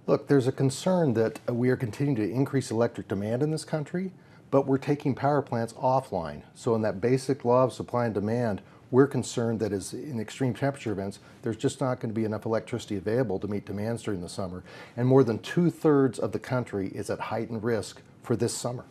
Look, there's a concern that we are continuing to increase electric demand in this country, but we're taking power plants offline. So in that basic law of supply and demand, we're concerned that as in extreme temperature events, there's just not going to be enough electricity available to meet demands during the summer. And more than 2/3 of the country is at heightened risk for this summer.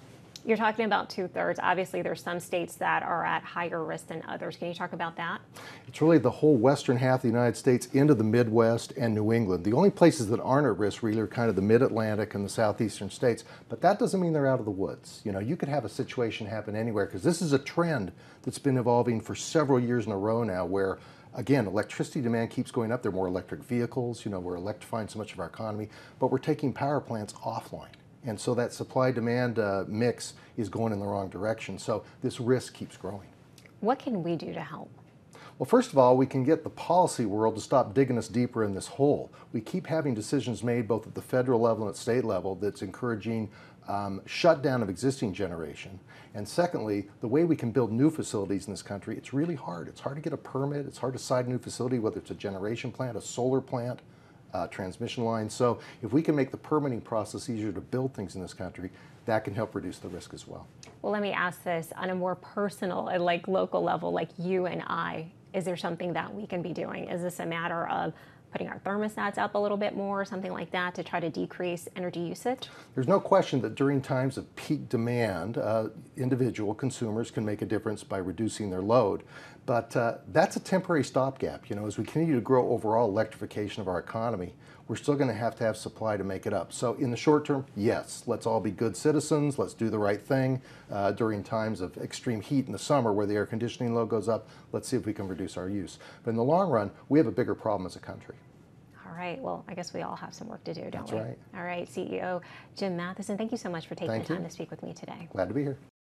You're talking about two-thirds. Obviously, there's some states that are at higher risk than others. Can you talk about that? It's really the whole western half of the United States into the Midwest and New England. The only places that aren't at risk really are kind of the mid-Atlantic and the southeastern states, but that doesn't mean they're out of the woods. You know, you could have a situation happen anywhere because this is a trend that's been evolving for several years in a row now where again, electricity demand keeps going up. There are more electric vehicles. You know, we're electrifying so much of our economy, but we're taking power plants offline. And so that supply-demand mix is going in the wrong direction. So this risk keeps growing. What can we do to help? Well, first of all, we can get the policy world to stop digging us deeper in this hole. We keep having decisions made both at the federal level and at state level that's encouraging shutdown of existing generation. And secondly, the way we can build new facilities in this country, it's really hard. It's hard to get a permit. It's hard to site a new facility, whether it's a generation plant, a solar plant, transmission lines. So if we can make the permitting process easier to build things in this country, that can help reduce the risk as well. Well, let me ask this on a more personal and like local level, like you and I. Is there something that we can be doing? Is this a matter of putting our thermostats up a little bit more, something like that, to try to decrease energy usage? There's no question that during times of peak demand, individual consumers can make a difference by reducing their load. But that's a temporary stopgap. You know, as we continue to grow overall electrification of our economy, we're still going to have supply to make it up. So in the short term, yes, let's all be good citizens. Let's do the right thing during times of extreme heat in the summer where the air conditioning load goes up. Let's see if we can reduce our use. But in the long run, we have a bigger problem as a country. All right. Well, I guess we all have some work to do, don't That's we? right. All right. CEO Jim Matheson, thank you so much for taking the time to speak with me today. Glad to be here.